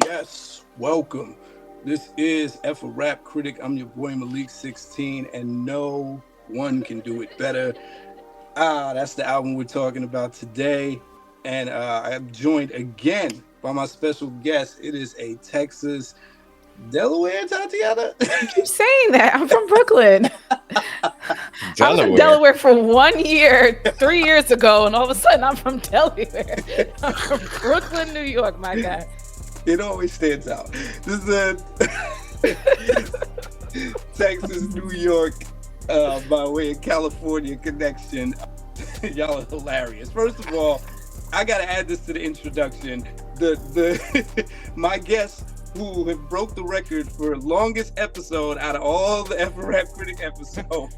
Yes, welcome. This is F a Rap Critic. I'm your boy Malik 16, and no one can do it better. That's the album we're talking about today. And I'm joined again by my special guest. It is a Texas, Delaware, Tatiana. You keep saying that. I'm from Brooklyn. I was in Delaware. Delaware for 1 year, 3 years ago, and all of a sudden I'm from Delaware. I'm from Brooklyn, New York, my guy. It always stands out. This is a Texas, New York, by way of California connection. Y'all are hilarious. First of all, I gotta add this to the introduction. The my guest who have broke the record for longest episode out of all the F Rap Critic episodes.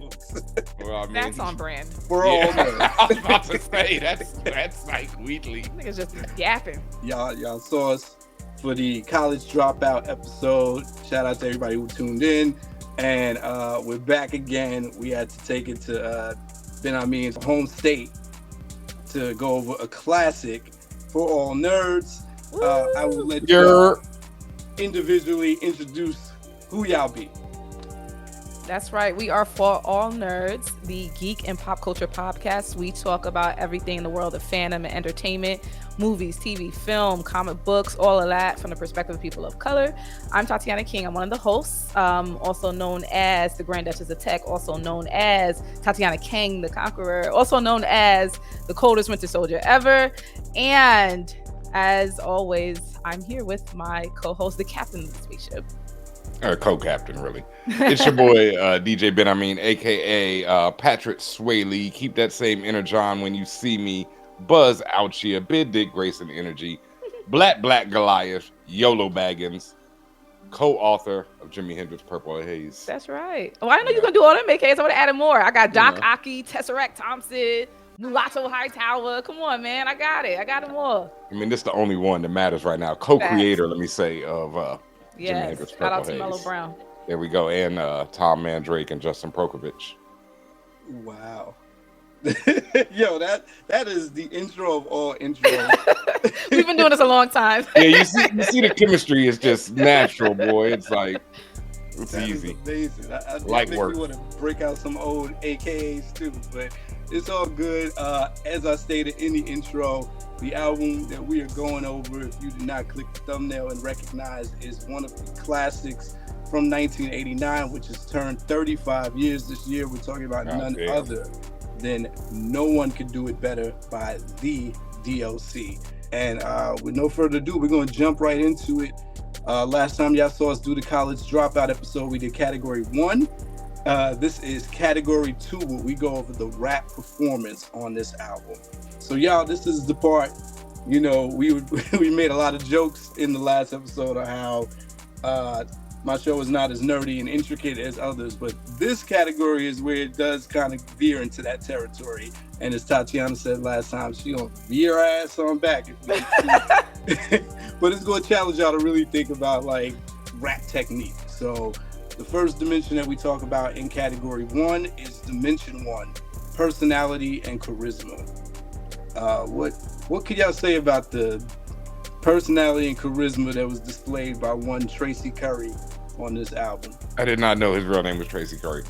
Well, I mean, That's on brand. For all I was about to say that's like Wheatley. Niggas just yapping. y'all saw us for the college dropout episode. Shout out to everybody who tuned in. And we're back again. We had to take it to Benhameen's home state to go over a classic for all nerds. I will let you individually introduce who y'all be. That's right. We are For All Nerds, the geek and pop culture podcast. We talk about everything in the world of fandom and entertainment, movies, TV, film, comic books, all of that from the perspective of people of color. I'm Tatiana King. I'm one of the hosts, also known as the Grand Duchess of Tech, also known as Tatiana Kang, the Conqueror, also known as the coldest winter soldier ever. And as always, I'm here with my co-host, the captain of the spaceship. Co-captain, really. It's your boy DJ Benhameen, aka Patrick Swaley. Keep that same energy on when you see me. Buzz out here, Big Dick Grayson energy. Black Goliath, YOLO Baggins, co-author of Jimi Hendrix Purple Haze. That's right. Oh, I didn't know you were gonna do all them AKs. I would have added more. I got Doc Aki, Tesseract Thompson, Mulatto Hightower. Come on, man. I got it. I got them all. I mean, this is the only one that matters right now. Co-creator, let me say, of Jimi Hendrix Shout Purple out to Haze. Mellow Brown. There we go. And Tom Mandrake and Justin Prokovich. Wow. Yo, that is the intro of all intros. We've been doing this a long time. Yeah, you see the chemistry is just natural, boy. It's like it's That easy. is amazing. I Light think work. we want to break out some old AKAs too, but it's all good. As I stated in the intro, the album that we are going over, if you did not click the thumbnail and recognize, is one of the classics from 1989, which has turned 35 years this year. We're talking about none other than No One Could Do It Better by the D.O.C. And with no further ado, we're going to jump right into it. Last time y'all saw us do the college dropout episode, we did category 1. This is category 2, where we go over the rap performance on this album. So y'all, this is the part, you know, we made a lot of jokes in the last episode on how my show is not as nerdy and intricate as others, but this category is where it does kind of veer into that territory. And as Tatiana said last time, she gonna veer her ass on back. But it's gonna challenge y'all to really think about like rap technique. So the first dimension that we talk about in category 1 is dimension 1, personality and charisma. What could y'all say about the personality and charisma that was displayed by one Tracy Curry on this album? I did not know his real name was Tracy Curry.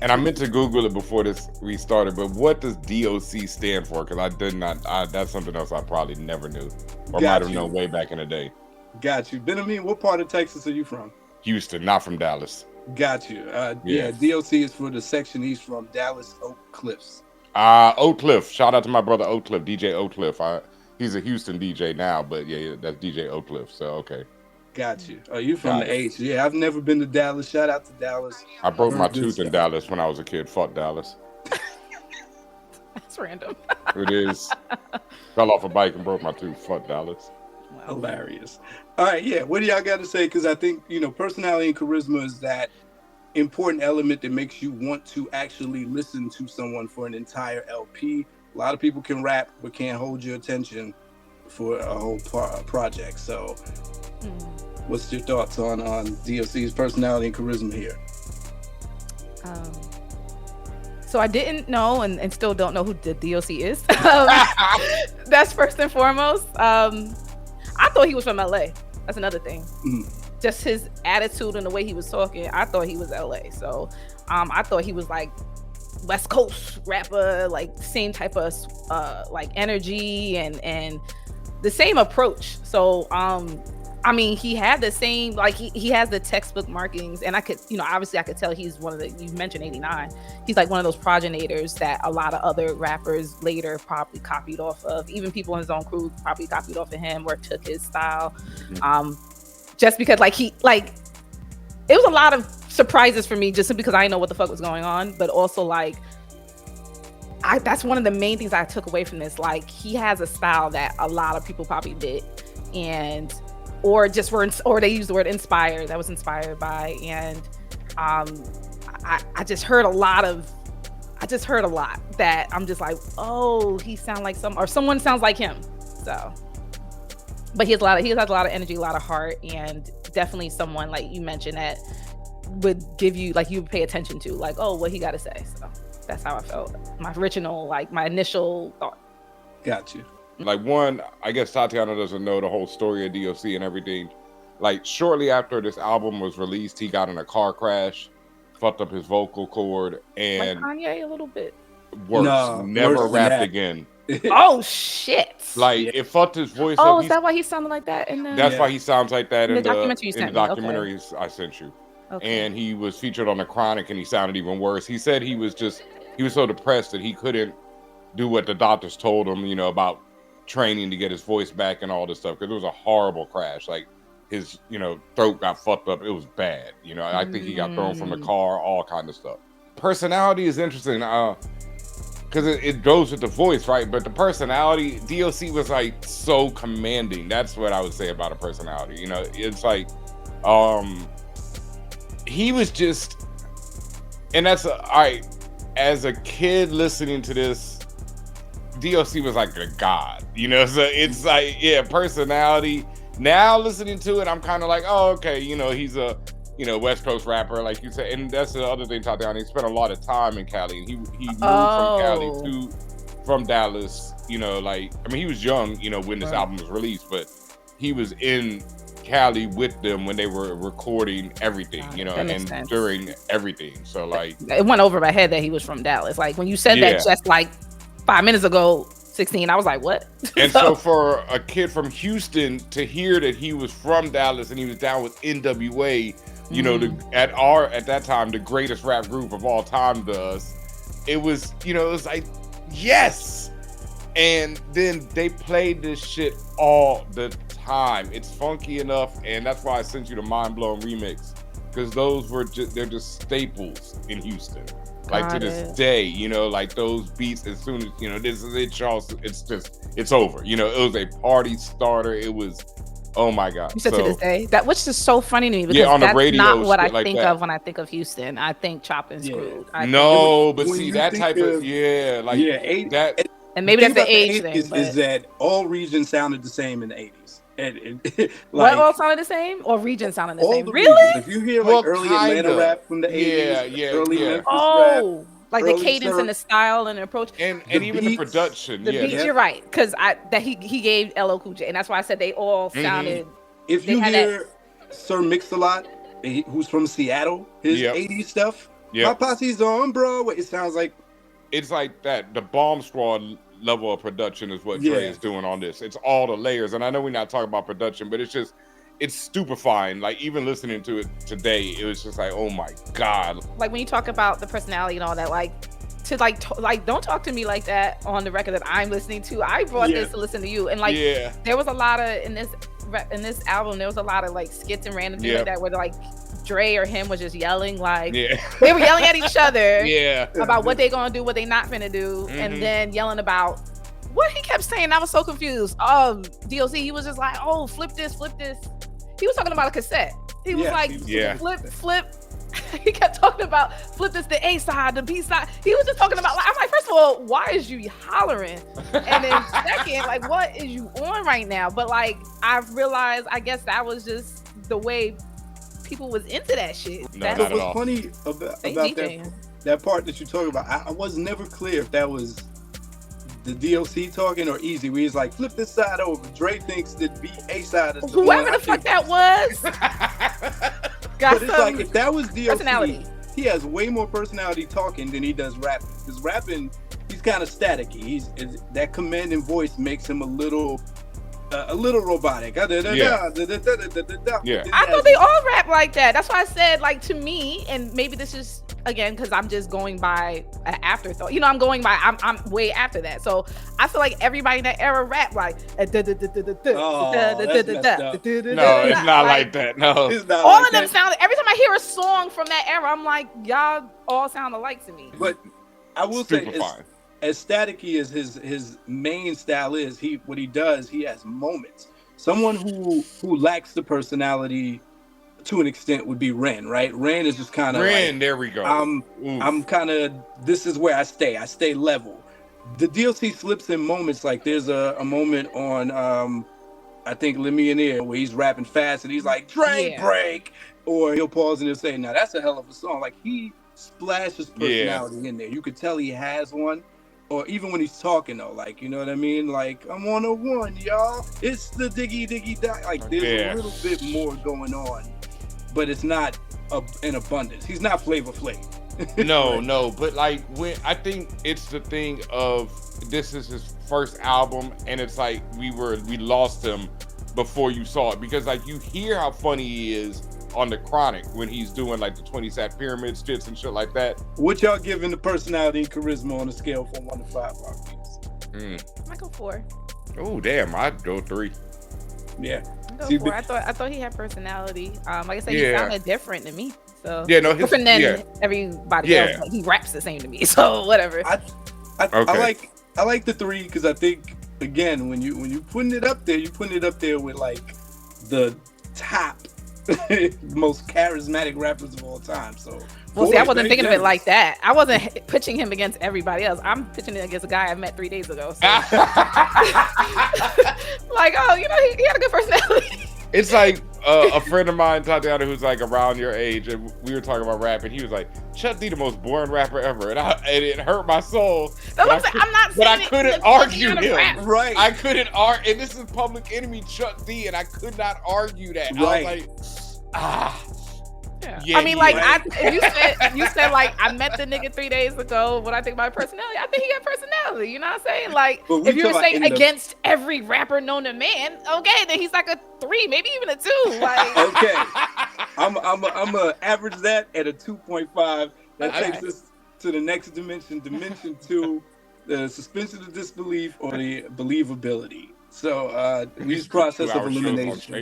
And I meant to Google it before this restarted, but what does D.O.C. stand for? Because I did not, that's something else I probably never knew, or might have known way back in the day. Got you. Benhameen, what part of Texas are you from? Houston, not from Dallas. Got you. Yeah, D.O.C. is for the section he's from, Dallas Oak Cliffs. Oak Cliff. Shout out to my brother Oak Cliff, DJ Oak Cliff. He's a Houston DJ now, but yeah, that's DJ Oak Cliff. So okay. Got you. Oh, you from the H? Yeah, I've never been to Dallas. Shout out to Dallas. I broke my tooth in Dallas when I was a kid. Fuck Dallas. That's random. It is. Fell off a bike and broke my tooth. Fuck Dallas. Wow. Hilarious. All right, yeah. What do y'all got to say? Because I think, you know, personality and charisma is that important element that makes you want to actually listen to someone for an entire LP. A lot of people can rap but can't hold your attention for a whole project. So what's your thoughts on D.O.C.'s personality and charisma here? So I didn't know and still don't know who the D.O.C. is. That's first and foremost. I thought he was from LA. That's another thing. Mm. Just his attitude and the way he was talking, I thought he was LA. So I thought he was like West Coast rapper, like same type of like energy and the same approach. So I mean, he had the same, like he has the textbook markings, and I could, obviously I could tell he's one of the, you mentioned 89, he's like one of those progenitors that a lot of other rappers later probably copied off of. Even people in his own crew probably copied off of him or took his style. Just because it was a lot of surprises for me, just because I didn't know what the fuck was going on, but also like, that's one of the main things I took away from this. Like, he has a style that a lot of people probably did, or they use the word inspired, that was inspired by. And I just heard a lot that I'm just like, oh, he sound like someone sounds like him. So, but he has a lot of energy, a lot of heart, and definitely someone, like you mentioned, that would give you, like, you would pay attention to, like, oh, what he got to say. So that's how I felt. My initial thought. Got you. Like, one, I guess Tatiana doesn't know the whole story of D.O.C. and everything. Like, shortly after this album was released, he got in a car crash, fucked up his vocal cord, and like Kanye a little bit. Never rapped again. Oh shit! Like, it fucked his voice up. Oh, is that why he sounded like that? That's why he sounds like that in the documentaries I sent you. Okay. And he was featured on The Chronic, and he sounded even worse. He said he was so depressed that he couldn't do what the doctors told him, about training to get his voice back and all this stuff, because it was a horrible crash. Like, his throat got fucked up. It was bad. I think he got thrown from the car, all kind of stuff. Personality is interesting because it goes with the voice, right? But the personality, D.O.C. was like so commanding. That's what I would say about a personality. It's like he was just, and that's all right. As a kid listening to this, D.O.C. was like a god, so it's like, personality. Now listening to it, I'm kind of like, oh, okay, he's a, West Coast rapper, like you said. And that's the other thing, Tatiana, he spent a lot of time in Cali, and he moved from Cali from Dallas, he was young, when this album was released, but he was in Cali with them when they were recording everything, and during everything. So, like, it went over my head that he was from Dallas. Like, when you said that just like 5 minutes ago, 16, I was like, what? And so for a kid from Houston to hear that he was from Dallas and he was down with NWA, at that time, the greatest rap group of all time to us, it was, it was like, yes. And then they played this shit all the time. It's funky enough, and that's why I sent you the Mind Blown remix, because those they're just staples in Houston. Like, to this day, like those beats, as soon as, this is it, Charles, it's over. It was a party starter. It was, oh my God. You said to this day, which is so funny to me, because on the that's radio, not what I like think that. of when I think of Houston. I think Chopped and Screwed. But see, that type of, that. And maybe that's the age thing. Is that all regions sounded the same in the 80s? And like, what all sounded the same, or regions sounded the same? Really? Regions. If you hear early Atlanta rap from the 80s, early Memphis rap, like the cadence and the style and the approach, and even the production. The beats, you're right, because he gave LL Cool J, and that's why I said they all sounded. If you hear Sir Mix-a-Lot, who's from Seattle, his 80s stuff, My Posse's on Broadway, it sounds like. It's like that. The Bomb Squad level of production is what Dre is doing on this. It's all the layers, and I know we're not talking about production, but it's stupefying. Like, even listening to it today, it was just like, oh my God. Like, when you talk about the personality and all that, don't talk to me like that on the record that I'm listening to. I brought this to listen to you, and there was a lot of in this album, there was a lot of like skits and random things like that, where like Dre or him was just yelling, like they were yelling at each other about what they gonna do, what they not finna do, and then yelling about what he kept saying. I was so confused. D.O.C. he was just like, oh, flip this. He was talking about a cassette. He was like, flip. He kept talking about flip this, the A side, the B side. He was just talking about, like, I'm like, first of all, why is you hollering? And then second, like, what is you on right now? But like, I've realized, I guess that was just the way people was into that shit. No, What's funny about that part that you're talking about, I was never clear if that was the D.O.C. talking or Easy, where he's like, flip this side over. Dre thinks that A side is the Whoever one. the fuck that was. Got But it's like, some if that was D.O.C., personality. he has way more personality talking than he does rapping. Because rapping, he's kind of staticky. That commanding voice makes him a little robotic. Yeah. I thought they all rap like that. That's why I said, like, to me, and maybe this is again because I'm just going by an afterthought. You know, I'm way after that. So I feel like everybody in that era rap like. Oh, that's messed up. No, it's not like that. No. It's not All like of them that. sound. Every time I hear a song from that era, I'm like, y'all all sound alike to me. But I will say, Stupefying. as staticky as his main style is, what he does, he has moments. Someone who lacks the personality to an extent would be Ren, right? Ren is just kind of like, there we go. I'm kind of, this is where I stay level. The D.O.C. slips in moments, like there's a moment on I think Le Millionaire where he's rapping fast and he's like, Drake break, or he'll pause and he'll say, now that's a hell of a song. Like he splashes personality in there. You could tell he has one. Or even when he's talking though, like, you know what I mean? Like, I'm on a one, y'all. It's the diggy die. Like there's a little bit more going on, but it's not in abundance. He's not Flavor Flav. No, but like when I think it's the thing of this is his first album, and it's like we lost him before you saw it, because like you hear how funny he is on the Chronic when he's doing like the 20 Sat Pyramid skits and shit like that. What y'all giving the personality and charisma on a scale from 1 to 5? I go 4. Oh damn, I'd go 3. Yeah. I go 4. I thought he had personality. Like I said, he sounded different to me. So different than everybody else. Like, he raps the same to me. So whatever. I like the 3 because I think again when you putting it up there, you're putting it up there with like the top most charismatic rappers of all time. So well, see, I wasn't thinking of it like that. I wasn't pitching him against everybody else. I'm pitching it against a guy I met 3 days ago. So. Like, oh, you know, he had a good personality. It's like a friend of mine, Tatiana, who's like around your age, and we were talking about rap, and he was like, Chuck D, the most boring rapper ever, and it hurt my soul. But I couldn't argue him. Right. I couldn't argue, and this is Public Enemy Chuck D, and I could not argue that. Right. I was like, I mean, like, you said like I met the nigga 3 days ago. What I think about personality, I think he got personality. You know what I'm saying? Like, if you were saying against every rapper known to man, okay, then he's like a 3, maybe even a 2. Like, okay, I'm gonna average that at a 2.5. That takes us to the next dimension. Dimension 2, the suspension of disbelief or the believability. So these process of elimination.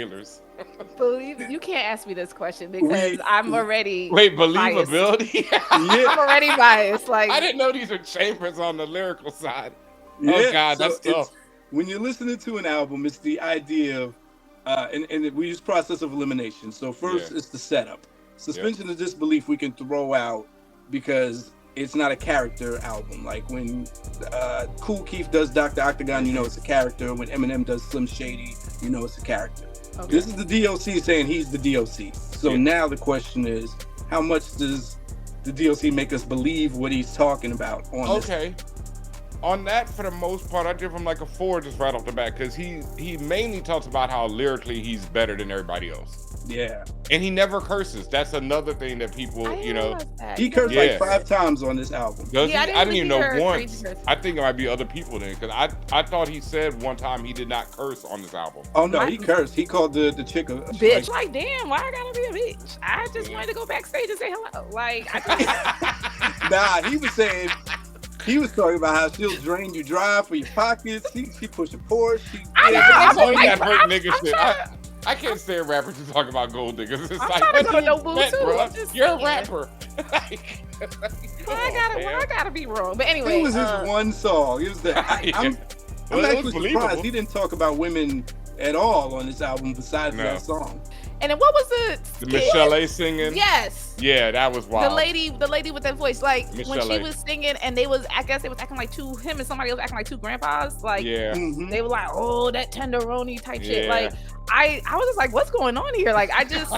You can't ask me this question because I'm already believability. I'm already biased. Like, I didn't know these were chambers on the lyrical side. Yeah, oh God, that's tough. When you're listening to an album, it's the idea of and we use process of elimination. So first it's the setup. Suspension of disbelief we can throw out because it's not a character album. Like when Kool Keith does Dr. Octagon, you know it's a character. When Eminem does Slim Shady, you know it's a character. Okay. This is the D.O.C. saying he's the D.O.C. So now the question is, how much does the D.O.C. make us believe what he's talking about on this? On that, for the most part, I give him like a 4 just right off the bat, because he mainly talks about how lyrically he's better than everybody else. Yeah. And he never curses. That's another thing that people, he cursed like 5 times on this album. Does he? I didn't even know once. I think it might be other people then, because I thought he said one time he did not curse on this album. Oh no, he cursed. He called the chick a bitch. Like, damn, why I gotta be a bitch? I just wanted to go backstage and say hello. Like, nah, he was saying. He was talking about how she'll drain you dry for your pockets. She push a Porsche. That's all that hurt nigga shit. I can't stand rappers who talk about gold diggers. It's like, what do you expect, bro? You're a rapper. I gotta be wrong. But anyway, it was his one song. It was I'm actually surprised he didn't talk about women at all on this album besides that song. And then what was the Michelle A singing? Yes. Yeah, that was wild. The lady with that voice, like Michelle when she was singing, and I guess they was acting like him and somebody else acting like 2 grandpas. Like, they were like, oh, that tenderoni type shit. Like, I was just like, what's going on here? Like, I just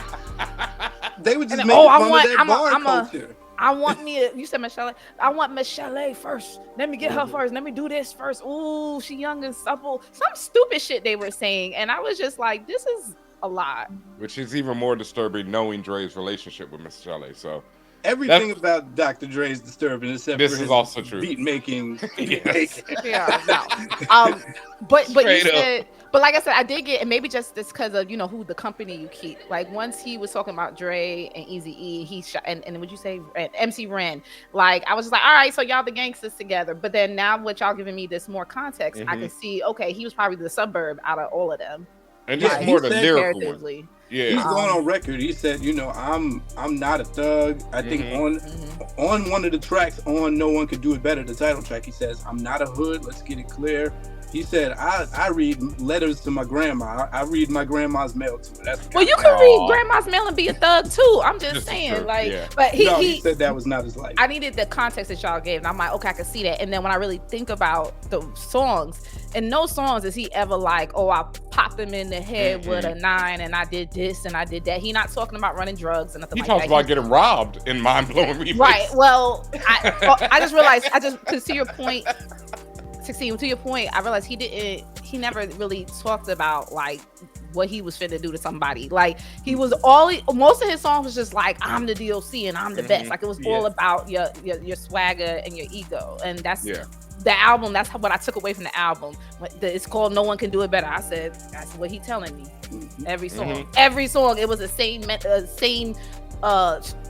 they would just make fun of that bar culture. I want me. You said Michelle. I want Michelle first. Let me get her first. Let me do this first. Ooh, she young and supple. Some stupid shit they were saying, and I was just like, this is a lot. Which is even more disturbing, knowing Dre's relationship with Michelle. So everything about Dr. Dre is disturbing, except this for is his also true. beat making. Yes. Yeah, no. But you said, but like I said, I did get, and maybe just this because of who the company you keep. Like once he was talking about Dre and Eazy-E, he shot, and would you say MC Ren? Like I was just like, all right, so y'all the gangsters together. But then now, what y'all giving me this more context, I can see. Okay, he was probably the suburb out of all of them. And this is more the lyrical one. Yeah, he's going on record. He said, I'm not a thug. I think on one of the tracks on No One Could Do It Better, the title track, he says, I'm not a hood. Let's get it clear. He said, I read letters to my grandma. I read my grandma's mail to her. That's well, you can read grandma's mail and be a thug too. I'm just saying, but he said that was not his life. I needed the context that y'all gave, and I'm like, okay, I can see that. And then when I really think about the songs, in no songs is he ever like, oh, I popped him in the head with a 9 and I did this and I did that. He not talking about running drugs and nothing like that. He talks about getting robbed in Mind Blowing Remix. Right. Well, I just realized, to see your point, 16, to your point, I realized he never really talked about like what he was finna do to somebody. Like he was most of his songs was just like, I'm the D.O.C. and I'm the best. Like it was all about your swagger and your ego. And that's the album. That's what I took away from the album. It's called No One Can Do It Better. I said, that's what he telling me. Every song, it was the same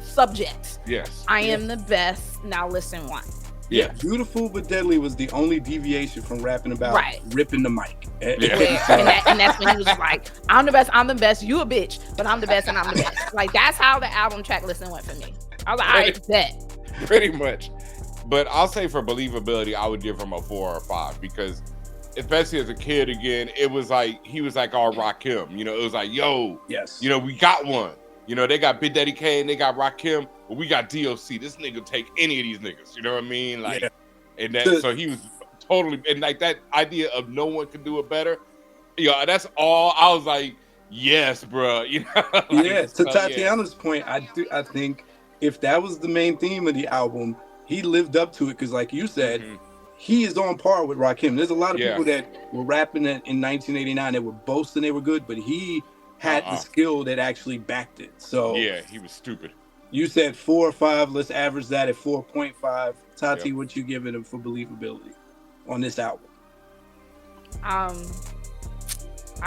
subject. Yes. I am the best. Now listen one. Yeah, Beautiful but Deadly was the only deviation from rapping about ripping the mic. And that's when he was like, I'm the best, you a bitch, but I'm the best and I'm the best. Like that's how the album track listing went for me. I was like, all right, bet. Pretty much. But I'll say for believability, I would give him a 4 or 5 because especially as a kid again, it was like he was like our Rakim. It was like, yo, we got one. They got Big Daddy Kane, they got Rakim, but we got D.O.C. This nigga take any of these niggas. You know what I mean? Like, and that. So he was totally, and like that idea of no one can do it better. That's all. I was like, yes, bro. To Tatiana's point, I think if that was the main theme of the album, he lived up to it because, like you said, he is on par with Rakim. There's a lot of people that were rapping in 1989 that were boasting they were good, but he had the skill that actually backed it. So he was stupid. You said 4 or 5. Let's average that at 4.5. Tati, what you giving him for believability on this album? I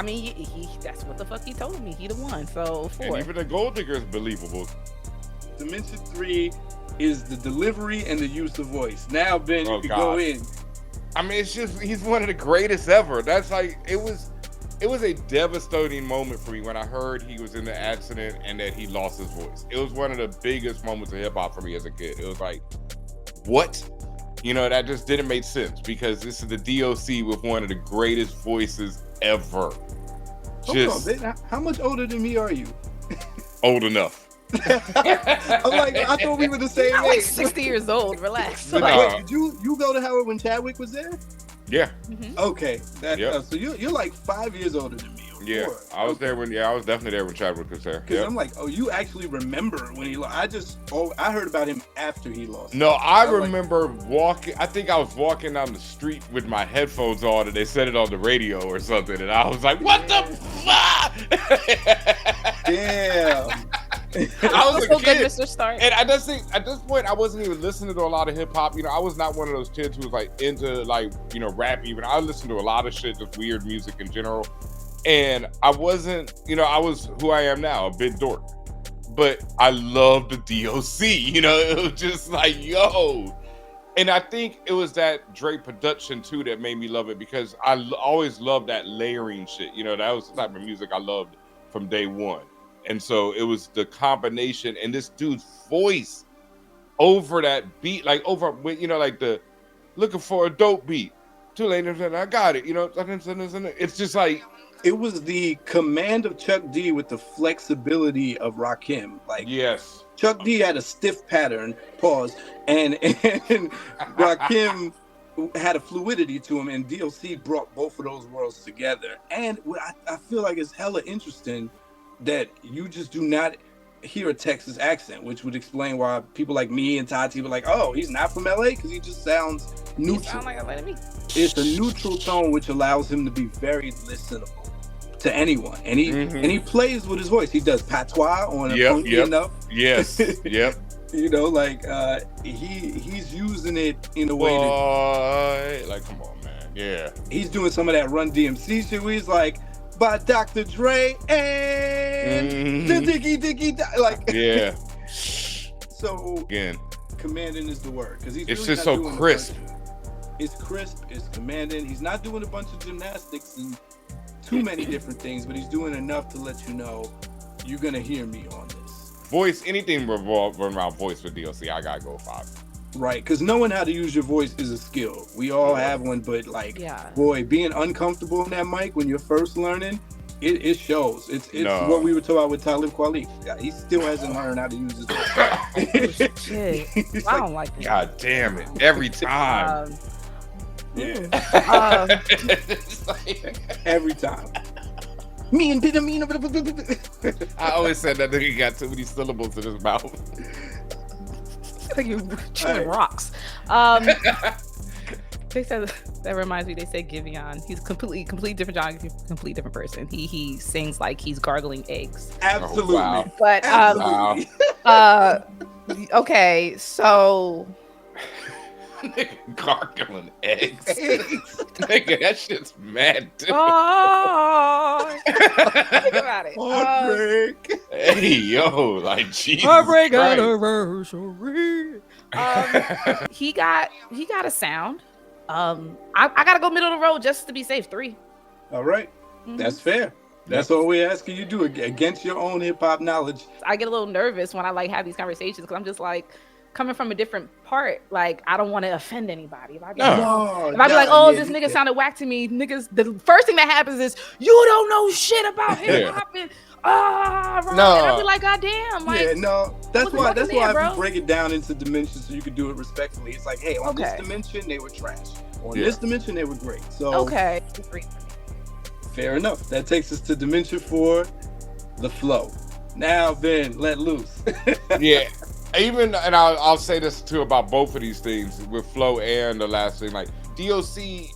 mean, he that's what the fuck he told me. He the one. So 4. And even the Gold Digger is believable. Dimension 3 is the delivery and the use of voice. Now, Ben, you can go in. I mean, it's just he's one of the greatest ever. That's like it was a devastating moment for me when I heard he was in the accident and that he lost his voice. It was one of the biggest moments of hip hop for me as a kid. It was like, what? That just didn't make sense because this is the D.O.C. with one of the greatest voices ever. Hold on, how much older than me are you? Old enough. I'm like, I thought we were the same age. Like 60 years old. Relax. Wait, did you go to Howard when Chadwick was there? Yeah. Okay. So you're like 5 years older than me. Yeah, I was there when. I was definitely there when Chadwick was there. Because I'm like, oh, you actually remember when he lost? I heard about him after he lost. No, I remember walking. I think I was walking down the street with my headphones on, and they said it on the radio or something, and I was like, "What the fuck?" Damn. I was a kid, good, Mr. Stark. And I just think at this point I wasn't even listening to a lot of hip hop. I was not one of those kids who was like into like rap. Even I listened to a lot of shit, just weird music in general. And I wasn't, I was who I am now, a bit dork. But I loved the D.O.C. It was just like, yo. And I think it was that Dre production too that made me love it because I always loved that layering shit. That was the type of music I loved from day one. And so it was the combination and this dude's voice over that beat, like over, like the looking for a dope beat. Too late, I got it. It's just like, it was the command of Chuck D with the flexibility of Rakim. Like, yes, Chuck D had a stiff pattern, and Rakim had a fluidity to him, and D.O.C. brought both of those worlds together. And I feel like it's hella interesting that you just do not, hear a Texas accent, which would explain why people like me and Tati were like, "Oh, he's not from LA," because he just sounds neutral. You sound like LA to me. It's a neutral tone, which allows him to be very listenable to anyone, and he plays with his voice. He does patois on a funky enough. Yes. Yep. You know, like he's using it in a way that, like, come on, man. Yeah. He's doing some of that Run DMC shit where he's like, by Dr. Dre and the diggy like. Yeah. So again, commanding is the word, because he's it's really just not so doing crisp. It's crisp. It's commanding. He's not doing a bunch of gymnastics and too many different things, but he's doing enough to let you know you're gonna hear me on this. Voice, anything revolving around voice for D.O.C, I gotta go 5. Right, because knowing how to use your voice is a skill. We all have one, but like, boy, being uncomfortable in that mic when you're first learning, it shows. It's what we were talking about with Talib Kweli. He still hasn't learned how to use his voice. Shit. I don't like it. God damn it! Every time. Every time. Me and Benhameen. I always said that nigga got too many syllables in his mouth. Like you're chewing rocks. They said that reminds me. They say Giveon. He's completely different genre, completely different person. He sings like he's gargling eggs. Absolutely. Oh, wow. But okay, so gargling eggs. Nigga, that shit's mad too. Oh, think about it. Heartbreak. Hey yo, like Jesus Heartbreak Christ. anniversary. He got a sound. I gotta go middle of the road just to be safe. 3. All right, that's fair. That's all we're asking you to do against your own hip hop knowledge. I get a little nervous when I like have these conversations because I'm just like coming from a different part. Like I don't want to offend anybody. If I be like, oh, this nigga sounded whack to me, niggas. The first thing that happens is you don't know shit about hip hop and right. And I'll be like, God damn. Like, that's why I break it down into dimensions so you can do it respectfully. It's like, hey, on this dimension they were trash. On this dimension they were great. So fair enough. That takes us to dimension 4, the flow. Now, Ben, let loose. Even, and I'll say this too about both of these things with flow and the last thing. Like D.O.C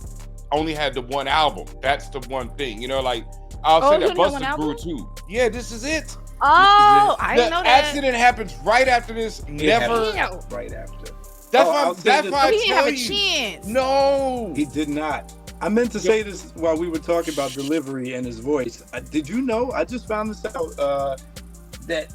only had the one album. That's the one thing, you know. Like I'll say that Busta grew too. Yeah, this is it. Oh, I didn't know that. The accident happens right after this. Right after. That's why he didn't have a chance. No, he did not. I meant to say this while we were talking about delivery and his voice. Did you know? I just found this out that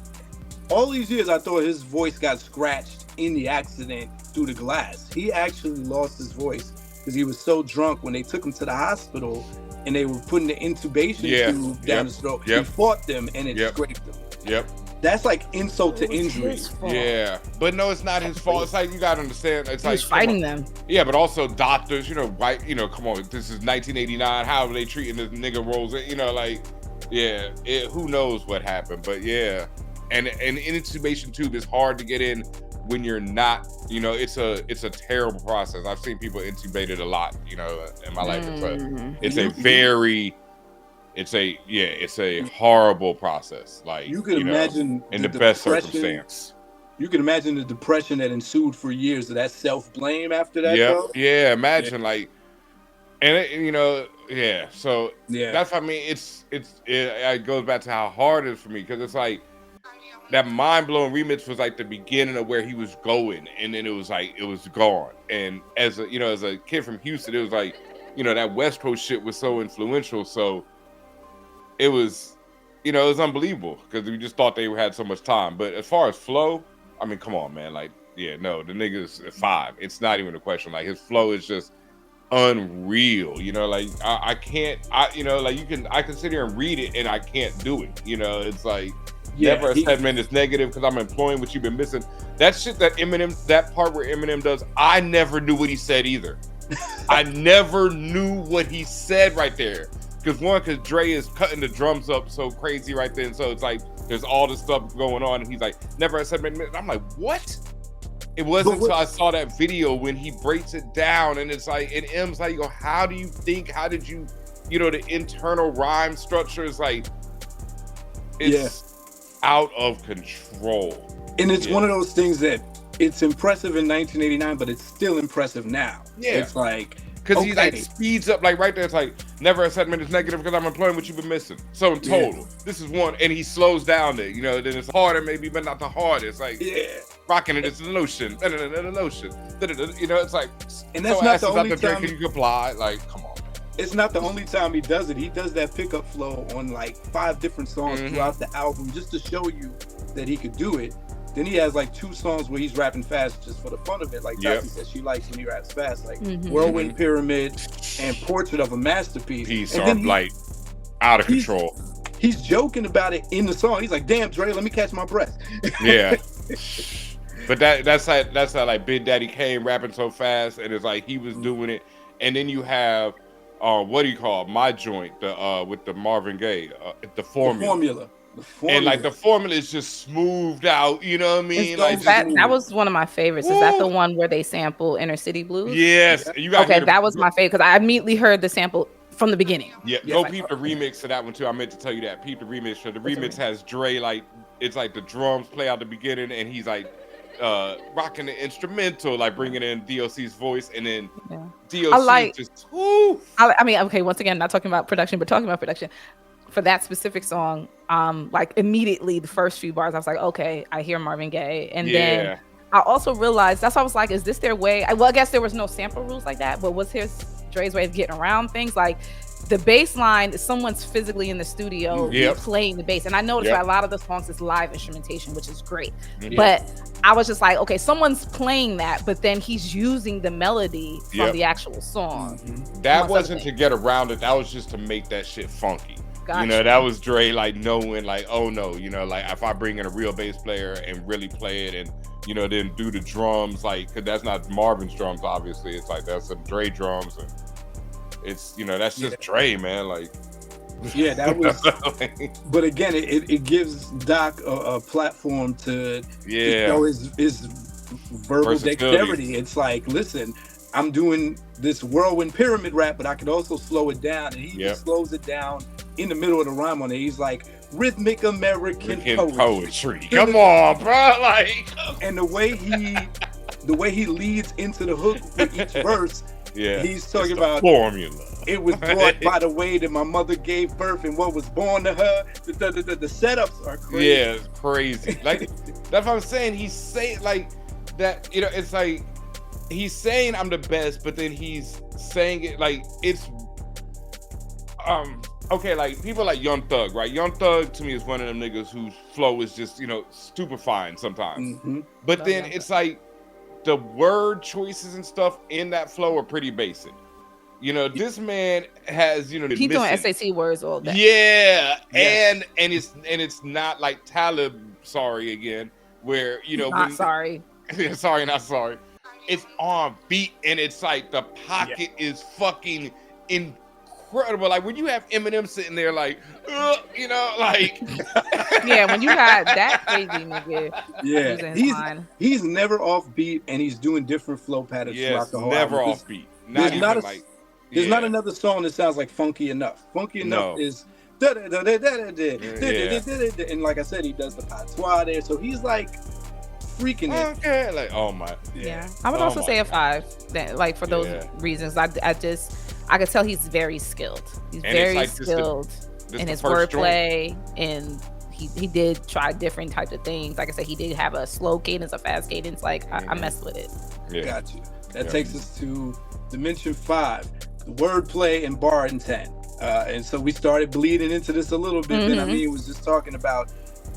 all these years I thought his voice got scratched in the accident through the glass. He actually lost his voice because he was so drunk when they took him to the hospital and they were putting the intubation tube down his throat. He fought them and it scraped him. That's like insult to injury. Yeah, but no, it's not his fault. It's like, you gotta understand. It's like fighting them. Yeah, but also doctors, you know, right? You know, come on, this is 1989. How are they treating this nigga rolls? You know, like, who knows what happened? But yeah, and intubation tube is hard to get in when you're not. You know, it's a terrible process. I've seen people intubated a lot. You know, in my life, it's a horrible process. Like, you can imagine in the best circumstance. You can imagine the depression that ensued for years of that self-blame after that. Imagine like, and so that's what I mean. It goes back to how hard it is for me, because it's like that mind-blowing remix was like the beginning of where he was going, and then it was like it was gone. And as a kid from Houston, it was like, that West Coast shit was so influential. So it was, it was unbelievable because we just thought they had so much time. But as far as flow, I mean, come on, man. Like, the nigga's 5. It's not even a question. Like, his flow is just unreal. Like I can sit here and read it and I can't do it. It's like never a segment is negative because I'm employing what you've been missing. That shit that part where Eminem does, I never knew what he said either. I never knew what he said right there. Because Dre is cutting the drums up so crazy right then. So it's like, there's all this stuff going on. And he's like, never a segment. I'm like, what? It wasn't until I saw that video when he breaks it down. And it's like, and M's like, how do you think? How did you, the internal rhyme structure is like, it's out of control. And it's one of those things that it's impressive in 1989, but it's still impressive now. Yeah. It's like, because he like speeds up, like right there, it's like never a segment is negative because I'm employing what you've been missing. So in total, this is one, and he slows down there, you know, then it's harder maybe, but not the hardest. Like rocking it, it's an ocean, an ocean. You know, it's like, and that's not the only time you apply. Like, come on. It's not the only time he does it. He does that pickup flow on like 5 different songs throughout the album just to show you that he could do it. Then he has like 2 songs where he's rapping fast just for the fun of it. Like Tati said, she likes when he raps fast. Like Whirlwind Pyramid and Portrait of a Masterpiece. And then like out of control. He's joking about it in the song. He's like, "Damn, Dre, let me catch my breath." Yeah. But that's how like Big Daddy Kane rapping so fast, and it's like he was doing it. And then you have what do you call it? My Joint, with the Marvin Gaye, the formula. And like the formula is just smoothed out, you know what I mean? So like that was one of my favorites. Is that the one where they sample Inner City Blues? Yes. You got that was my favorite because I immediately heard the sample from the beginning. Yeah, go peep the remix to that one too. I meant to tell you that. Peep the remix. So the remix has Dre, like it's like the drums play out the beginning, and he's like rocking the instrumental, like bringing in D.O.C's voice, and then D.O.C. just I mean, okay, once again, not talking about production, but talking about production. For that specific song, like immediately the first few bars, I was like, okay, I hear Marvin Gaye. And then I also realized, that's why I was like, is this their way? Well, I guess there was no sample rules like that, but was Dre's way of getting around things? Like the bass line, someone's physically in the studio playing the bass. And I noticed that a lot of the songs is live instrumentation, which is great. But I was just like, okay, someone's playing that, but then he's using the melody from the actual song. That wasn't to get around it. That was just to make that shit funky. Gotcha. You know, that was Dre like knowing like, oh no, you know, like if I bring in a real bass player and really play it and, you know, then do the drums, like, cause that's not Marvin's drums, obviously. It's like, that's some Dre drums. And it's, you know, that's just Dre, man. Like, that was, but again, it gives Doc a platform to show his verbal dexterity. It's like, listen, I'm doing this Whirlwind Pyramid rap, but I could also slow it down. And he just slows it down in the middle of the rhyme on it. He's like, rhythmic American poetry. Come on, bro. Like, and the way he leads into the hook with each verse, he's talking about formula. It was brought by the way that my mother gave birth and what was born to her. The setups are crazy. Yeah, it's crazy. Like, that's what I'm saying. He's saying like that, you know, it's like he's saying I'm the best, but then he's saying it like it's okay, like people like Young Thug, right? Young Thug to me is one of them niggas whose flow is just, you know, stupefying sometimes. But then it's like the word choices and stuff in that flow are pretty basic. You know, this man has, you know, he's doing SAT words all day. Yeah, and it's not like Talib, sorry again, where, you know, not sorry. Sorry, not sorry. It's on beat and it's like the pocket is fucking incredible. Like when you have Eminem sitting there like, you know, like when you got that crazy nigga. He's never off beat and he's doing different flow patterns throughout the whole never album. Off beat. Not even there's not another song that sounds like Funky Enough. Funky Enough is and like I said, he does the patois there, so he's like freaking it. Okay, like oh my, I would also say a 5. That, like for those reasons, I could tell he's very skilled. He's very skilled in his wordplay, and he did try different types of things. Like I said, he did have a slow cadence, a fast cadence. Like I messed with it. Got you. That takes us to Dimension 5, the wordplay and bar intent. And so we started bleeding into this a little bit. Benhameen was just talking about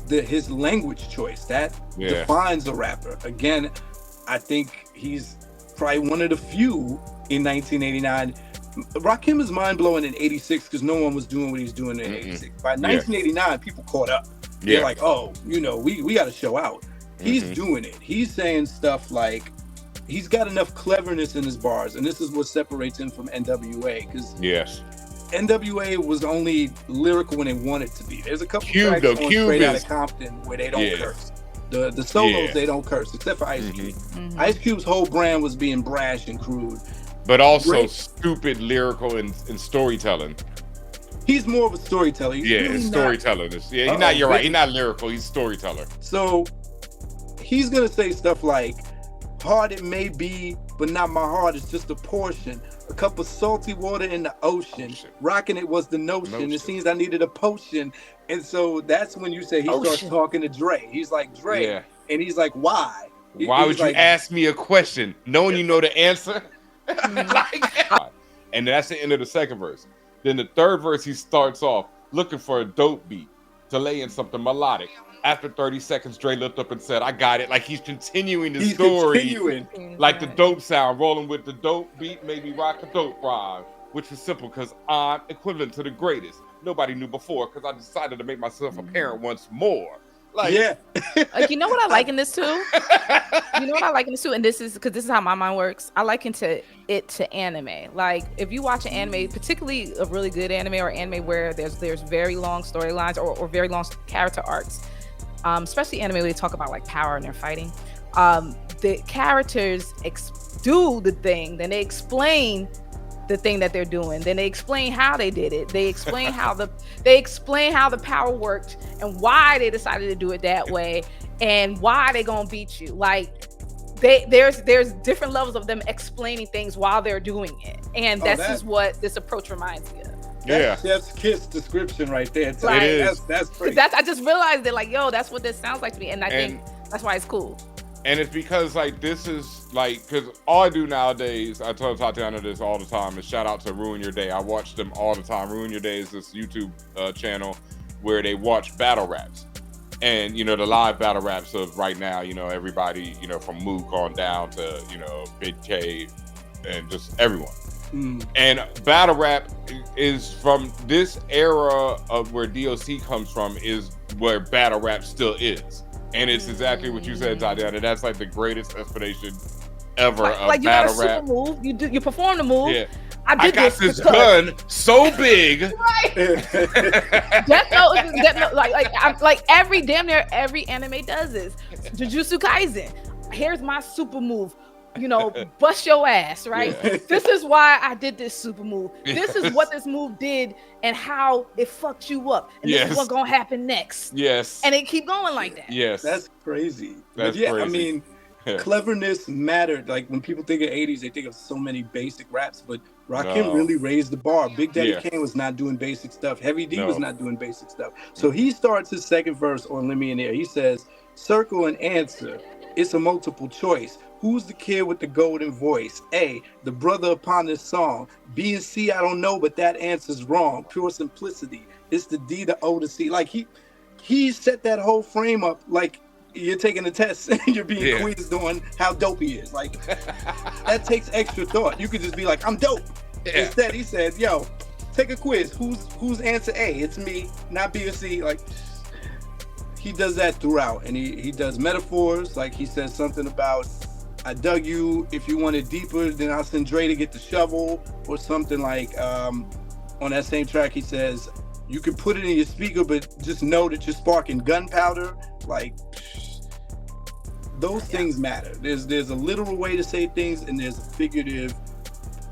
his language choice that defines a rapper. Again, I think he's probably one of the few in 1989. Rakim is mind-blowing in 86 because no one was doing what he's doing in 86. By 1989, people caught up. They're like, oh, you know, we got to show out. He's doing it. He's saying stuff like, he's got enough cleverness in his bars, and this is what separates him from NWA, because NWA was only lyrical when they wanted to be. There's a couple tracks on Straight Outta Compton where they don't curse. The solos, they don't curse, except for Ice Cube. Ice Cube's whole brand was being brash and crude. But also stupid lyrical and storytelling. He's more of a storyteller. He's really storyteller. He's not. You're right. He's not lyrical. He's storyteller. So he's gonna say stuff like, "Hard it may be, but not my heart. It's just a portion. A cup of salty water in the ocean. Rocking it was the notion. It seems I needed a potion." And so that's when you say he starts talking to Dre. He's like, Dre, and he's like, why? Why would you ask me a question knowing you know the answer? And that's the end of the second verse. Then the third verse, he starts off looking for a dope beat to lay in something melodic. After 30 seconds, Dre looked up and said, I got it. Like he's continuing the story. Like the dope sound, rolling with the dope beat, made me rock the dope rhyme, which was simple because I'm equivalent to the greatest. Nobody knew before because I decided to make myself apparent once more. Like, like, you know what I like in this too? You know what I like in this too? And this is because this is how my mind works. I liken it to anime. Like if you watch an anime, particularly a really good anime or anime where there's very long storylines or very long character arcs, especially anime where they talk about like power and they're fighting. The characters do the thing, then they explain the thing that they're doing, then they explain how they did it, they explain how the power worked and why they decided to do it that way and why they gonna beat you. Like there's different levels of them explaining things while they're doing it, and that's what this approach reminds me of. That's Chef's kiss description right there. Right. It is. That's pretty. I just realized that, like, yo, that's what this sounds like to me, and I think that's why it's cool. And it's because like this is like, because all I do nowadays, I tell Tatiana this all the time, is shout out to Ruin Your Day. I watch them all the time. Ruin Your Day is this YouTube channel where they watch battle raps. And, you know, the live battle raps of right now, you know, everybody, you know, from Mook on down to, you know, Big K and just everyone. And battle rap is from this era of where D.O.C. comes from, is where battle rap still is. And it's exactly what you said, Tatiana. That's like the greatest explanation ever of like you battle got a rap. super move. You perform the move. Yeah. I got this gun so big. Death Note, like damn near every anime does this. Jujutsu Kaisen. Here's my super move. You know, bust your ass, right? Yeah. This is why I did this super move. This is what this move did and how it fucked you up. And this is what's gonna happen next. Yes. And it keep going like that. Yes. That's crazy. That's crazy. I mean, cleverness mattered. Like when people think of 80s, they think of so many basic raps, but Rakim really raised the bar. Big Daddy Kane was not doing basic stuff. Heavy D was not doing basic stuff. So he starts his second verse on Let Me In There. He says, circle and answer. It's a multiple choice. Who's the kid with the golden voice? A, the brother upon this song. B and C, I don't know, but that answer's wrong. Pure simplicity. It's the D, the O, the C. Like he set that whole frame up like you're taking a test and you're being quizzed on how dope he is. Like that takes extra thought. You could just be like, I'm dope. Instead, he said, yo, take a quiz. Who's answer A? It's me, not B or C. Like he does that throughout, and he does metaphors. Like he says something about, I dug you. If you want it deeper, then I'll send Dre to get the shovel, or something like. On that same track, he says, you can put it in your speaker, but just know that you're sparking gunpowder. Like those things matter. There's a literal way to say things, and there's a figurative.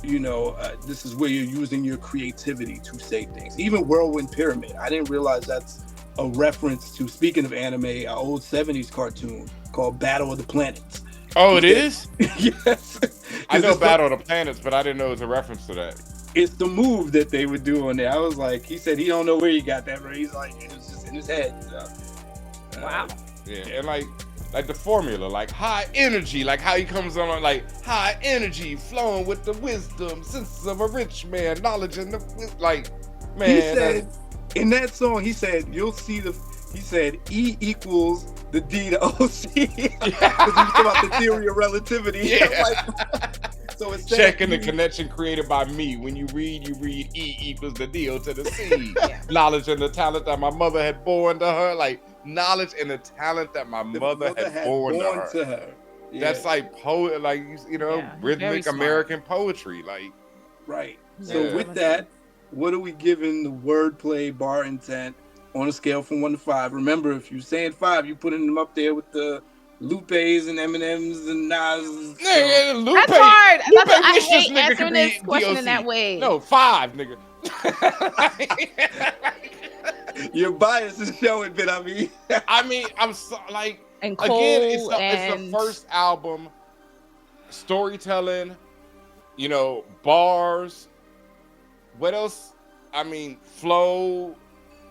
You know, this is where you're using your creativity to say things. Even Whirlwind Pyramid, I didn't realize that's a reference to, speaking of anime, an old 70s cartoon called Battle of the Planets. Oh, it is? Yes. I know Battle of the Planets, but I didn't know it was a reference to that. It's the move that they would do on there. I was like, he said he don't know where he got that from. He's like, it was just in his head. So, wow. Yeah, and like the formula, like high energy, like how he comes on like high energy, flowing with the wisdom, senses of a rich man, knowledge and the like, man. He said in that song, he said, you'll see he said E equals the D to O.C. Because he was talking about the theory of relativity. Yeah. So it's checking the connection created by me. When you read E equals the D O to the C. Knowledge and the talent that my mother had born to her. Like knowledge and the talent that my mother had born to her. Yeah. That's like like you know, rhythmic American poetry. Like right. So with that, what are we giving the wordplay, bar intent on a scale from 1 to 5? Remember, if you're saying 5, you're putting them up there with the Lupe's and Eminem's and Nas. Nigga, Lupe, That's hard. Lupe I wish this hate nigga answering could this be question D.O.C. in that way. No, 5, nigga. Your bias is showing, but I mean, I'm so like, And Cole again, it's the and first album, storytelling, bars. What else? I mean, flow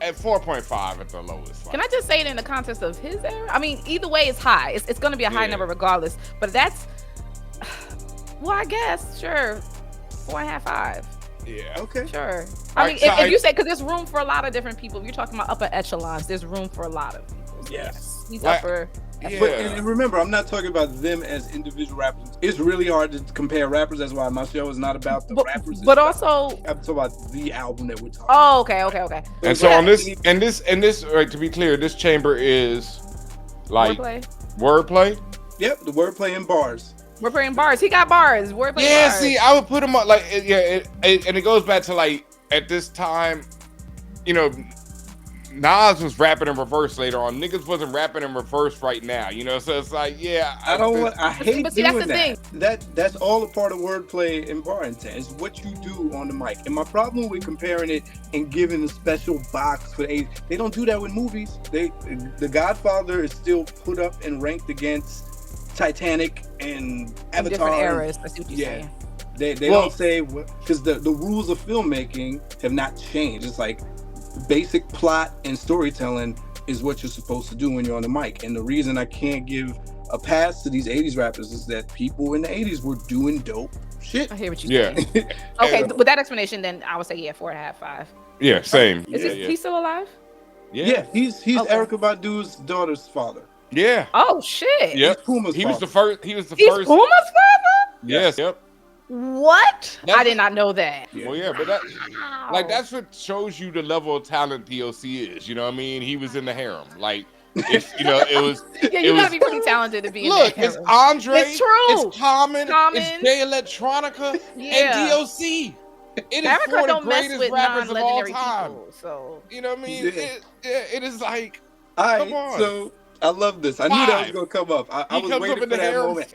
at 4.5 at the lowest. Can I just say it in the context of his era? I mean, either way, it's high. It's going to be a high number regardless. But that's, well, I guess, sure, 4.5, 5. Yeah. Okay. Sure. All I mean, right, so if you say, because there's room for a lot of different people. If you're talking about upper echelons, there's room for a lot of people. So Yes. He's Like, upper. Yeah. But and remember, I'm not talking about them as individual rappers. It's really hard to compare rappers. That's why my show is not about the rappers. But also, I'm talking about the album that we're talking. oh, okay. And so on this, right, to be clear, this chamber is like wordplay. Yep, the wordplay and bars. We're playing bars. He got bars. Wordplay. Yeah, bars. see, I would put him up like, and it goes back to like at this time, Nas was rapping in reverse later on. Niggas wasn't rapping in reverse right now, so it's like, yeah. I hate But see, doing that's the that. That's all a part of wordplay and bar intent. It's what you do on the mic. And my problem with comparing it and giving a special box for age, they don't do that with movies. The Godfather is still put up and ranked against Titanic and Avatar. Different eras. I see what you're saying. They don't say, because the rules of filmmaking have not changed. It's like basic plot and storytelling is what you're supposed to do when you're on the mic. And the reason I can't give a pass to these 80s rappers is that people in the 80s were doing dope shit. I hear what you're saying. Okay, with that explanation, then I would say 4.5, 5. Yeah, same. Is he still alive? Yeah, he's okay. Erykah Badu's daughter's father. Yeah. Oh shit. Yep. Puma's he father. was the first. He was the He's first. Puma's father? Yes. Yep. What? I did not know that. Well, yeah, but that's what shows you the level of talent D.O.C. is. You know what I mean? He was in the harem. Like, it's, it was. Yeah, you gotta be pretty talented to be in the harem. It's Andre. It's true. It's Common. It's Jay Electronica. And D.O.C. It is America for the don't mess greatest with rappers of all non-legendary time. people, so you know what I mean? Yeah. It is like. All right, come on. so I love this. I knew that was gonna come up. I was waiting for that moment.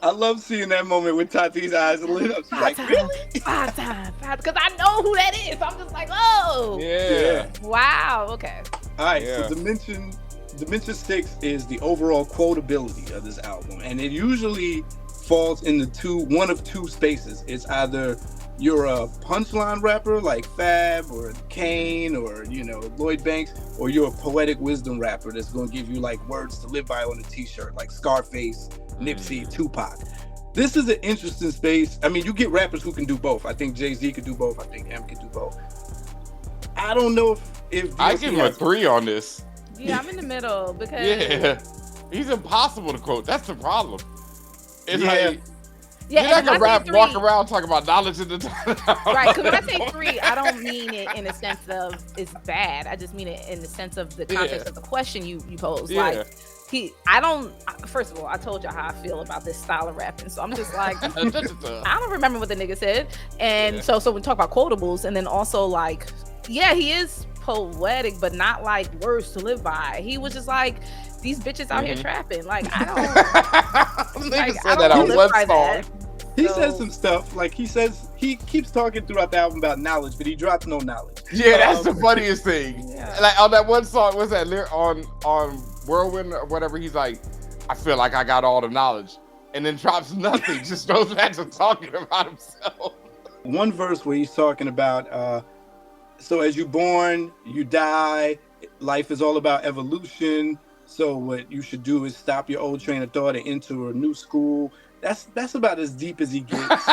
I love seeing that moment when Tati's eyes lit up. She's like, really? 5 times. Because I know who that is. I'm just like, oh. Yeah. Wow. Okay. All right. Yeah. So Dimension 6 is the overall quotability of this album, and it usually falls in one of two spaces. It's either you're a punchline rapper like Fab or Kane or Lloyd Banks, or you're a poetic wisdom rapper that's going to give you like words to live by on a t-shirt like Scarface, Nipsey, Tupac. This is an interesting space. I mean, you get rappers who can do both. I think Jay-Z could do both. I think M could do both. I don't know if I give him a 3 on this. Yeah, I'm in the middle because he's impossible to quote. That's the problem. It's like, yeah, you're not gonna walk around talking about knowledge in the time. Right, because when I say 3, I don't mean it in the sense of it's bad. I just mean it in the sense of the context of the question you pose. Yeah. Like, first of all, I told you how I feel about this style of rapping. So I'm just like, I don't remember what the nigga said. And so we talk about quotables, and then also like, yeah, he is poetic, but not like words to live by. He was just like, these bitches out here trapping. Like, I don't. Nigga like, said that on one song. that. He says some stuff, like he keeps talking throughout the album about knowledge, but he drops no knowledge. Yeah, that's the funniest thing. Yeah. Like on that one song, what's that lyric on Whirlwind or whatever? He's like, I feel like I got all the knowledge, and then drops nothing. Just goes back to talking about himself. One verse where he's talking about, so as you're born, you die. Life is all about evolution. So what you should do is stop your old train of thought and enter a new school. That's about as deep as he gets.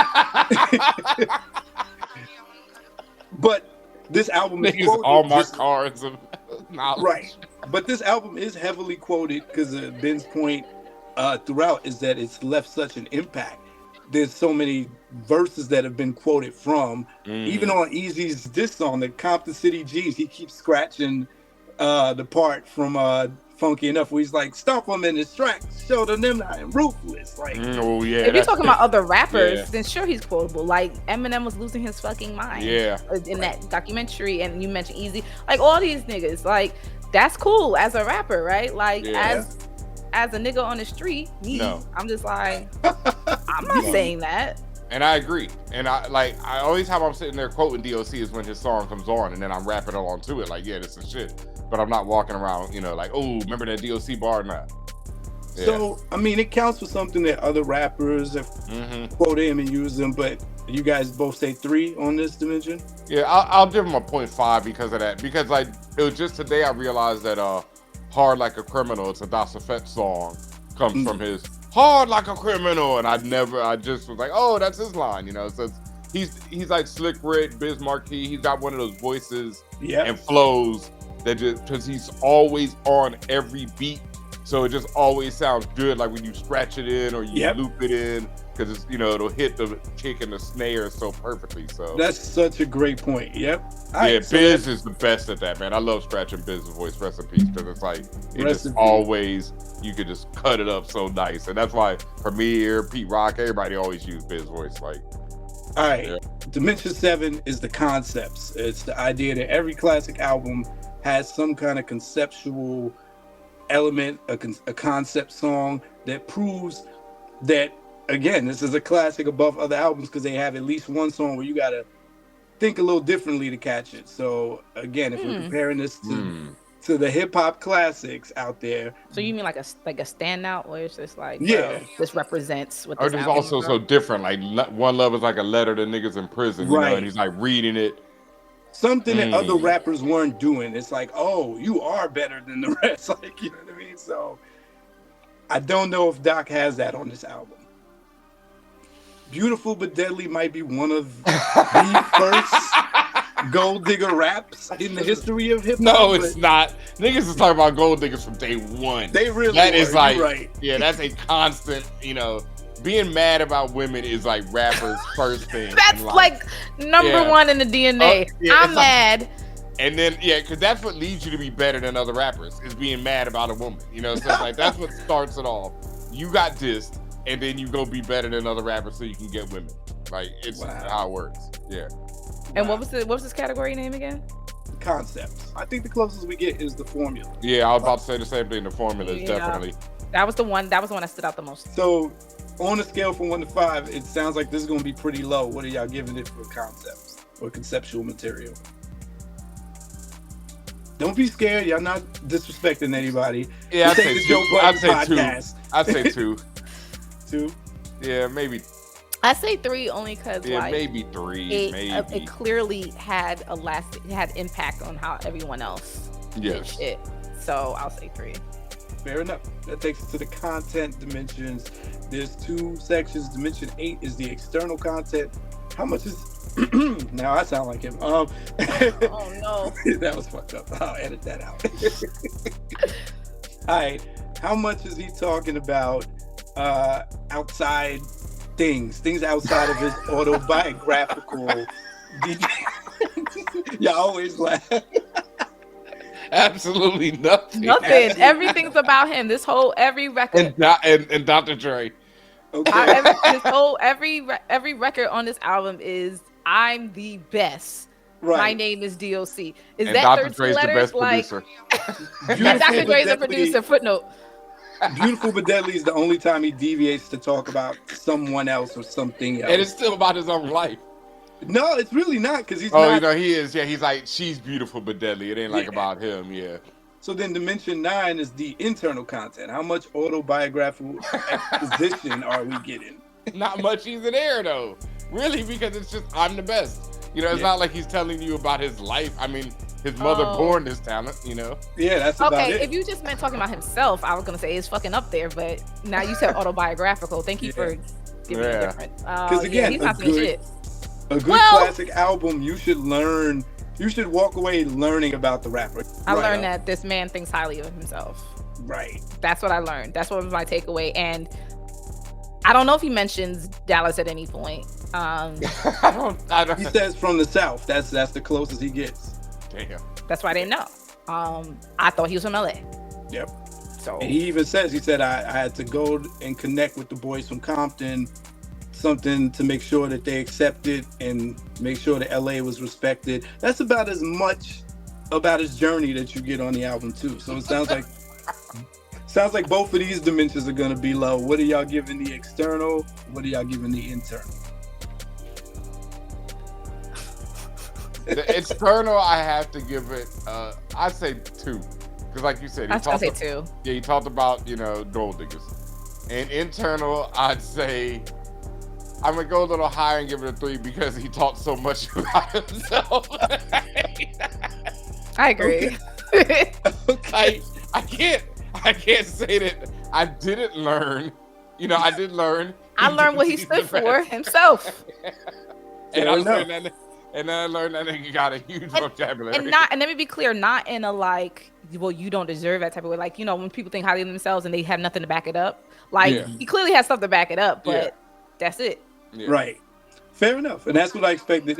But this album is quoted, all my cards of knowledge. Right. But this album is heavily quoted because Ben's point throughout is that it's left such an impact. There's so many verses that have been quoted from. Even on Eazy's diss song, the Compton City G's, he keeps scratching the part from Funky Enough where he's like, stomp them in his tracks, show them I am ruthless. Like, oh yeah. If you're talking about other rappers, then sure he's quotable. Like Eminem was losing his fucking mind. Yeah. In that documentary, and you mentioned Eazy, like all these niggas, like that's cool as a rapper, right? Like as as a nigga on the street, I'm just like, I'm not No. saying that. And I agree. And I always time I'm sitting there quoting D.O.C. is when his song comes on, and then I'm rapping along to it. Like, yeah, this is shit. But I'm not walking around, like, oh, remember that D.O.C. bar or not? Yeah. So, I mean, it counts for something that other rappers have quoted him and used them, but you guys both say 3 on this dimension? Yeah, I'll give him a 0.5 because of that. Because it was just today I realized that Hard Like a Criminal, it's a D.O.C. song, comes from his Hard Like a Criminal. And I just was like, oh, that's his line, So he's like Slick Rick, Biz Markie. He's got one of those voices and flows that just, because he's always on every beat. So it just always sounds good, like when you scratch it in or you loop it in, because it's it'll hit the kick and the snare so perfectly. So that's such a great point. Yep. Biz is the best at that, man. I love scratching Biz's voice. Rest in peace, because it's like it just always you could just cut it up so nice, and that's why Premier, Pete Rock, everybody always use Biz's voice. Like, all right, Dimension 7 is the concepts. It's the idea that every classic album has some kind of conceptual element, a concept song that proves that, again, this is a classic above other albums because they have at least one song where you gotta think a little differently to catch it. So again, if we're comparing this to the hip hop classics out there, so you mean like a standout where it's just like, this represents what this or just album also is so different. Like One Love is like a letter to niggas in prison, and he's like reading it. Something that other rappers weren't doing. It's like, oh, you are better than the rest. Like, you know what I mean? So I don't know if Doc has that on this album. Beautiful but Deadly might be one of the first gold digger raps in the history of hip hop. No, it's not. Niggas is talking about gold diggers from day one. They really that are. Is like, right. Yeah, that's a constant, being mad about women is like rappers' first thing. That's like number one in the DNA. I'm mad. And then, because that's what leads you to be better than other rappers, is being mad about a woman. So it's like, that's what starts it off. You got dissed, and then you go be better than other rappers so you can get women. Like, it's how it works. Yeah. And what was this category name again? Concepts. I think the closest we get is the formula. Yeah, I was about to say the same thing. The formula is definitely. That was the one that stood out the most. So, on a scale from 1 to 5, it sounds like this is going to be pretty low. What are y'all giving it for concepts or conceptual material? Don't be scared. Y'all not disrespecting anybody. Yeah, I'd say 2. I'd say 2. 2? Yeah, maybe. I say 3 only because maybe 3. It clearly had impact on how everyone else did shit. So I'll say 3. Fair enough. That takes us to the content dimensions. There's 2 sections. Dimension 8 is the external content. How much is now I sound like him. Oh no. That was fucked up. I'll edit that out. All right. How much is he talking about outside things outside of his autobiographical? Y'all always laugh. Absolutely nothing. Nothing. Everything's about him. Every record. And Dr. Dre. Okay. Every record on this album is I'm the best. Right. My name is D.O.C. Is and that Dr. 13 Dre's letters? The best producer. And Dr. Dre's a producer. Footnote. Beautiful but Deadly is the only time he deviates to talk about someone else or something else. And it's still about his own life. No, it's really not, because he's not. He is. Yeah, he's like, she's beautiful but deadly. It ain't like about him. Yeah. So then Dimension 9 is the internal content. How much autobiographical exposition are we getting? Not much either there, though. Really, because it's just, I'm the best. It's not like he's telling you about his life. I mean, his mother born this talent, Yeah, that's about it. Okay, if you just meant talking about himself, I was going to say it's fucking up there, but now you said autobiographical. Thank you for giving me a different. Because again, he's not saying shit. A good classic album, you should walk away learning about the rapper. I learned that this man thinks highly of himself. Right. That's what I learned. That's what was my takeaway. And I don't know if he mentions Dallas at any point. I don't. He says from the South. That's the closest he gets. Damn. That's why I didn't know. I thought he was from LA. Yep. So and he even says, I had to go and connect with the boys from Compton, something to make sure that they accepted and make sure that LA was respected. That's about as much about his journey that you get on the album too. So it sounds Sounds like both of these dimensions are going to be low. What are y'all giving the external? What are y'all giving the internal? The external, I have to give it, I'd say 2. Because like you said, I was gonna say 2. Yeah, he talked about, gold diggers. And internal, I'd say, I'm going to go a little higher and give it a 3 because he talked so much about himself. I agree. Okay. I can't say that I didn't learn. I did learn. I learned what he stood for himself. And I learned that. And then I learned that nigga got a huge vocabulary. And let me be clear, not in a like, well, you don't deserve that type of way. Like, when people think highly of themselves and they have nothing to back it up. Like, he clearly has something to back it up, but that's it. Yeah. Right. Fair enough. And that's what I expected.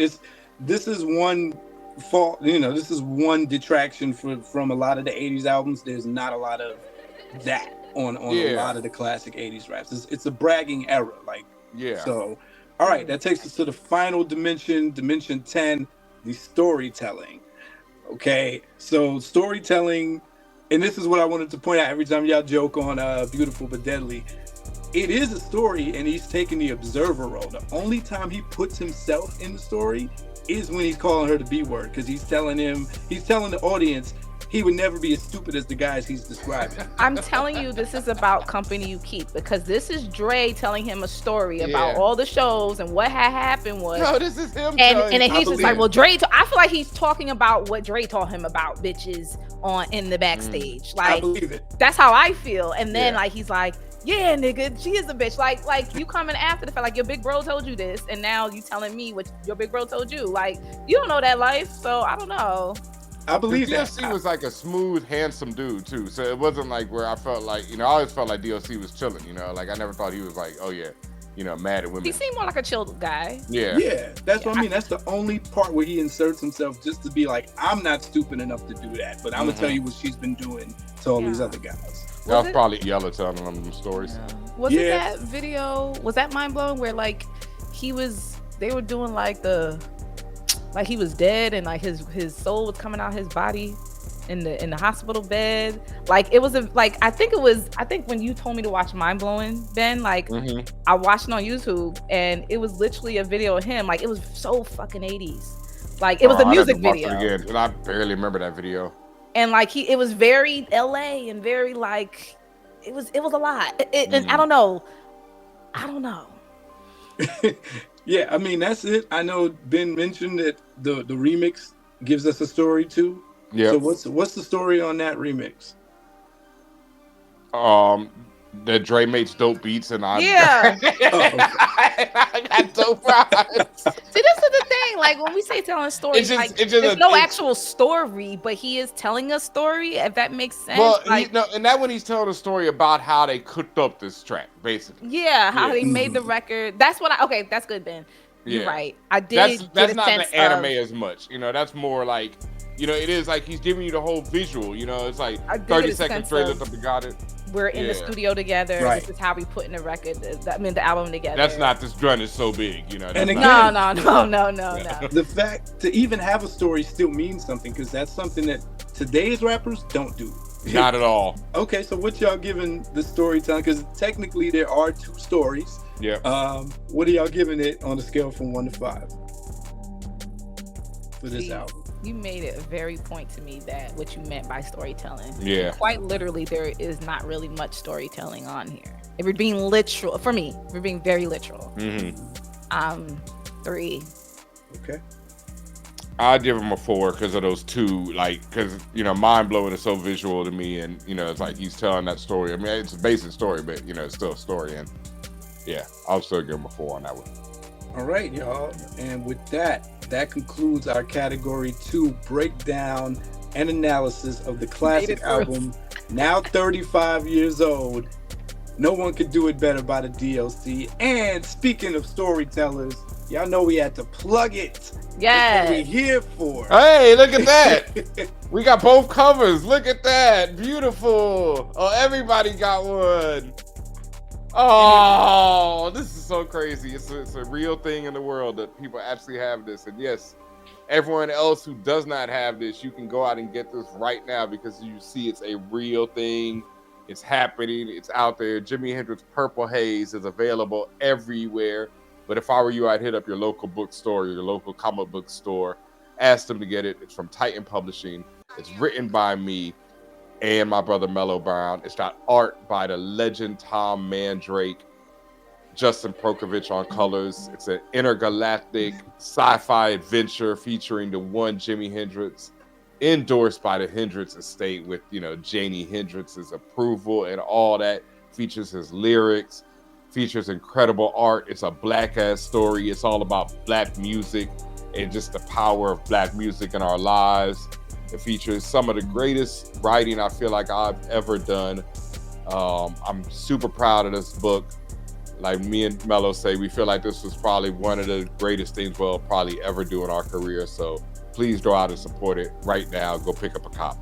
This is one fault, this is one detraction from a lot of the 80s albums. There's not a lot of that on a lot of the classic 80s raps. It's a bragging era. Like, so... All right, that takes us to the final dimension 10, the storytelling. Okay, so storytelling, and this is what I wanted to point out every time y'all joke on Beautiful But Deadly. It is a story, and he's taking the observer role. The only time he puts himself in the story is when he's calling her the B word, because he's telling the audience he would never be as stupid as the guys he's describing. I'm telling you, this is about company you keep, because this is Dre telling him a story about all the shows and what had happened was. No, this is him. And then he's just like, well, Dre. I feel like he's talking about what Dre taught him about bitches in the backstage. Like, I believe it. That's how I feel. And then like he's like, yeah, nigga, she is a bitch. Like you coming after the fact, like your big bro told you this, and now you telling me what your big bro told you. Like, you don't know that life, so I don't know. I believe that. D.O.C. was like a smooth, handsome dude too. So it wasn't like where I felt like, I always felt like D.O.C. was chilling, Like I never thought he was like, oh yeah, mad at women. He seemed more like a chill guy. Yeah. Yeah, that's what I mean. That's the only part where he inserts himself just to be like, I'm not stupid enough to do that, but I'm gonna tell you what she's been doing to all these other guys. That was probably Yella telling them stories. Yeah. Was it that video? Was that mind blowing? Where like they were doing like like he was dead and like his soul was coming out his body in the hospital bed. Like it was I think when you told me to watch Mind Blowing, Ben, like I watched it on YouTube and it was literally a video of him. Like it was so fucking 80s. Like it was a music video. And I barely remember that video. And like it was very LA and very like it was a lot. And I don't know. Yeah, I mean that's it. I know Ben mentioned that the remix gives us a story too. Yeah. So what's the story on that remix? That Dre makes dope beats and I I got dope vibes. See, this is the thing. Like when we say telling stories, there's no actual story, but he is telling a story. If that makes sense. Well, and that when he's telling a story about how they cooked up this track, basically. Yeah, how they made the record. That's what okay, that's good, Ben. You're right. I did. That's not the anime as much. That's more like. It is like he's giving you the whole visual. It's like 30 seconds Dre looked up and got it. We're in the studio together. Right. This is how we put in the record. The album together. That's not this drum is so big, And again, no. The fact to even have a story still means something because that's something that today's rappers don't do. Not at all. Okay, so what y'all giving the storytelling? Because technically there are 2 stories. Yeah. What are y'all giving it on a scale from 1 to 5 for this album? You made it a very point to me that what you meant by storytelling. Yeah. Quite literally, there is not really much storytelling on here. If we're being literal, for me, we're being very literal. 3. Okay. I'd give him a 4 because of those 2, because Mind Blowing is so visual to me, and it's like he's telling that story. I mean, it's a basic story, but it's still a story, and I'll still give him a 4 on that one. All right, y'all, and with that concludes our category 2 breakdown and analysis of the classic album, now 35 years old. No one could do it better by the D.O.C. And speaking of storytellers, y'all know we had to plug it. Yeah. That's what we're here for. Hey, look at that. We got both covers. Look at that. Beautiful. Oh, everybody got one. Oh, this is so crazy. It's a real thing in the world that people actually have this. And yes, everyone else who does not have this, you can go out and get this right now because you see it's a real thing. It's happening. It's out there. Jimi Hendrix Purple Haze is available everywhere. But if I were you, I'd hit up your local bookstore or your local comic book store. Ask them to get it. It's from Titan Publishing. It's written by me and my brother Mello Brown. It's got art by the legend Tom Mandrake, Justin Prokovich on colors. It's an intergalactic sci-fi adventure featuring the one Jimi Hendrix, endorsed by the Hendrix estate with, Janie Hendrix's approval and all that. Features his lyrics, features incredible art. It's a black ass story. It's all about black music and just the power of black music in our lives. It features some of the greatest writing I feel like I've ever done. I'm super proud of this book. Like me and Mello say, we feel like this was probably one of the greatest things we'll probably ever do in our career. So please go out and support it right now. Go pick up a copy.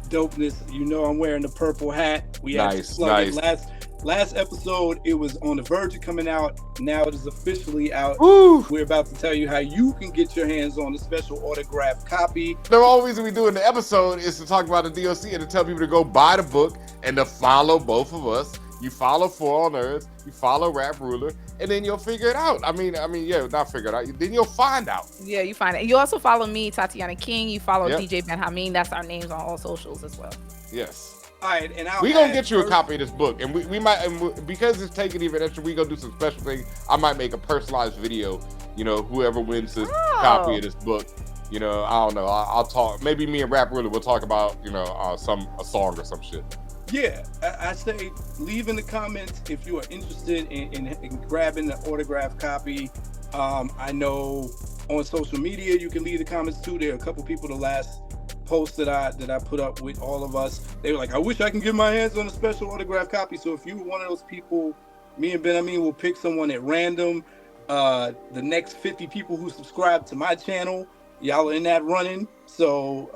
Dopeness. I'm wearing the purple hat. We had Nice, to plug it. nice. Last episode, it was on the verge of coming out. Now it is officially out. Woo! We're about to tell you how you can get your hands on a special autographed copy. The only reason we do in the episode is to talk about the D.O.C. and to tell people to go buy the book and to follow both of us. You follow For All Nerds, you follow Rap Ruler, and then you'll figure it out. I mean, yeah, not figure it out. Then you'll find out. Yeah, you find it. You also follow me, Tatiana King. You follow Yep. DJ Benhameen. That's our names on all socials as well. Yes. All right, and We gonna get you a copy of this book, and we might, because it's taking even extra, we gonna do some special things. I might make a personalized video. Whoever wins this copy of this book, I don't know. I'll talk. Maybe me and Rap Ruler will talk about a song or some shit. Yeah, I say leave in the comments if you are interested in grabbing the autographed copy. I know on social media you can leave the comments too. There are a couple people the last post that I put up with all of us. They were like, I wish I can get my hands on a special autographed copy. So if you were one of those people, me and Benhameen will pick someone at random. The next 50 people who subscribe to my channel, y'all are in that running. So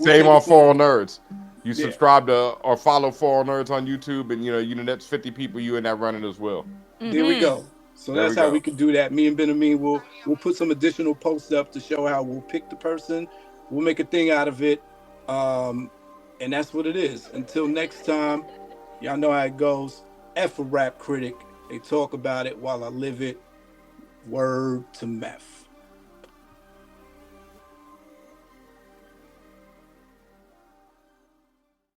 Same on For All Nerds. You subscribe to or follow For All Nerds on YouTube, and the next 50 people you in that running as well. There we go. So that's how we can do that. Me and Benhameen will put some additional posts up to show how we'll pick the person. We'll make a thing out of it. And that's what it is. Until next time, y'all know how it goes. F a rap critic. They talk about it while I live it. Word to meth.